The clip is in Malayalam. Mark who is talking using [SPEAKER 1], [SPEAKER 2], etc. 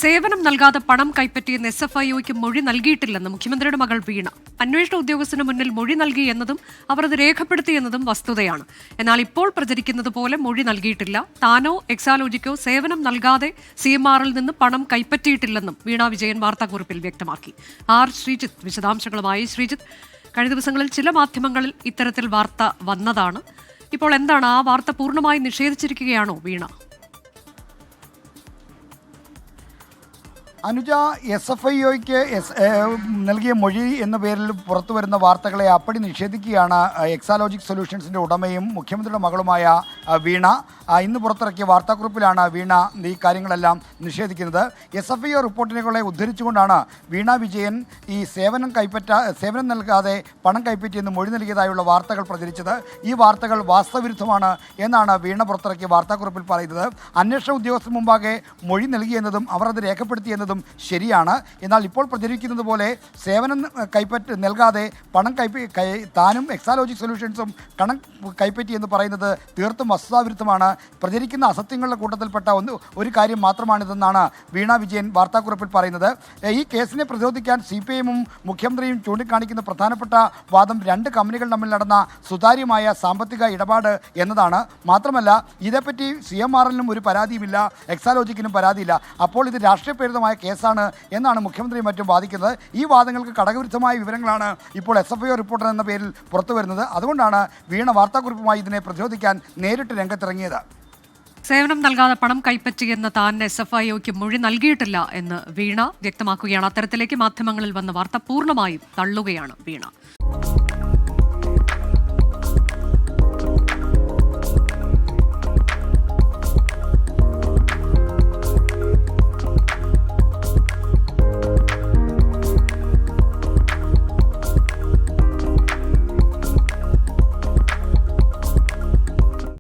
[SPEAKER 1] സേവനം നൽകാതെ പണം കൈപ്പറ്റിയെന്ന് SFIOയ്ക്ക് മൊഴി നൽകിയിട്ടില്ലെന്ന് മുഖ്യമന്ത്രിയുടെ മകൾ വീണ. അന്വേഷണ ഉദ്യോഗസ്ഥന് മുന്നിൽ മൊഴി നൽകി എന്നതും അവർ അത് രേഖപ്പെടുത്തിയെന്നതും വസ്തുതയാണ്. എന്നാൽ ഇപ്പോൾ പ്രചരിക്കുന്നത് പോലെ മൊഴി നൽകിയിട്ടില്ല. താനോ എക്സാലോജിക്കോ സേവനം നൽകാതെ CMRൽ നിന്ന് പണം കൈപ്പറ്റിയിട്ടില്ലെന്നും വീണ വിജയൻ വാർത്താക്കുറിപ്പിൽ വ്യക്തമാക്കി. ശ്രീജിത്ത് വിശദാംശങ്ങളുമായി. ശ്രീജിത്ത്, കഴിഞ്ഞ ദിവസങ്ങളിൽ ചില മാധ്യമങ്ങളിൽ ഇത്തരത്തിൽ വാർത്ത വന്നതാണ്. ഇപ്പോൾ എന്താണ്, ആ വാർത്ത പൂർണ്ണമായി നിഷേധിച്ചിരിക്കുകയാണോ വീണ?
[SPEAKER 2] അനുജ, SFIOയ്ക്ക് നൽകിയ മൊഴി എന്ന പേരിൽ പുറത്തു വരുന്ന വാർത്തകളെ അപ്പടി നിഷേധിക്കുകയാണ് എക്സാലോജിക് സൊല്യൂഷൻസിൻ്റെ ഉടമയും മുഖ്യമന്ത്രിയുടെ മകളുമായ വീണ. ഇന്ന് പുറത്തിറക്കിയ വാർത്താക്കുറിപ്പിലാണ് വീണ ഈ കാര്യങ്ങളെല്ലാം നിഷേധിക്കുന്നത്. SFIO റിപ്പോർട്ടിനെ ഉദ്ധരിച്ചുകൊണ്ടാണ് വീണ വിജയൻ ഈ സേവനം നൽകാതെ പണം കൈപ്പറ്റിയെന്ന് മൊഴി നൽകിയതായുള്ള വാർത്തകൾ പ്രചരിച്ചത്. ഈ വാർത്തകൾ വാസ്തവവിരുദ്ധമാണ് എന്നാണ് വീണ പുറത്തിറക്കിയ വാർത്താക്കുറിപ്പിൽ പറയുന്നത്. അന്വേഷണ ഉദ്യോഗസ്ഥർ മുമ്പാകെ മൊഴി നൽകിയെന്നതും അവർ അത് രേഖപ്പെടുത്തിയെന്നതും ശരിയാണ്. എന്നാൽ ഇപ്പോൾ പ്രചരിക്കുന്നത് പോലെ സേവനം നൽകാതെ പണം താനും എക്സാലോജിക് സൊല്യൂഷൻസും പണം കൈപ്പറ്റി എന്ന് പറയുന്നത് തീർത്തും വസ്തുതാവിരുദ്ധമാണ്. പ്രചരിക്കുന്ന അസത്യങ്ങളുടെ കൂട്ടത്തിൽപ്പെട്ട ഒരു കാര്യം മാത്രമാണിതെന്നാണ് വീണ വിജയൻ വാർത്താക്കുറിപ്പിൽ പറയുന്നത്. ഈ കേസിനെ പ്രതിരോധിക്കാൻ CPIഎമ്മും മുഖ്യമന്ത്രിയും ചൂണ്ടിക്കാണിക്കുന്ന പ്രധാനപ്പെട്ട വാദം രണ്ട് കമ്പനികൾ തമ്മിൽ നടന്ന സുതാര്യമായ സാമ്പത്തിക ഇടപാട് എന്നതാണ്. മാത്രമല്ല, ഇതേപ്പറ്റി CMRലിനും ഒരു പരാതിയുമില്ല, എക്സാലോജിക്കിനും പരാതിയില്ല. അപ്പോൾ ഇത് രാഷ്ട്രീയപ്രേരിതമായ കേസാണ് എന്നാണ് മുഖ്യമന്ത്രിയും മറ്റും വാദിക്കുന്നത്. ഈ വാദങ്ങൾക്ക് ഘടകവിരുദ്ധമായ വിവരങ്ങളാണ് ഇപ്പോൾ SFIO റിപ്പോർട്ടർ എന്ന പേരിൽ പുറത്തു വരുന്നത്. അതുകൊണ്ടാണ് വീണ വാർത്താക്കുറിപ്പുമായി ഇതിനെ പ്രതിരോധിക്കാൻ നേരിട്ട് രംഗത്തിറങ്ങിയത്.
[SPEAKER 1] സേവനം നൽകാതെ പണം കൈപ്പറ്റിയെന്ന് താൻ SFIOയ്ക്ക് മൊഴി നൽകിയിട്ടില്ല എന്ന് വീണ വ്യക്തമാക്കുകയാണ്. അത്തരത്തിലേക്ക് മാധ്യമങ്ങളിൽ വന്ന വാർത്ത പൂർണ്ണമായും തള്ളുകയാണ് വീണ.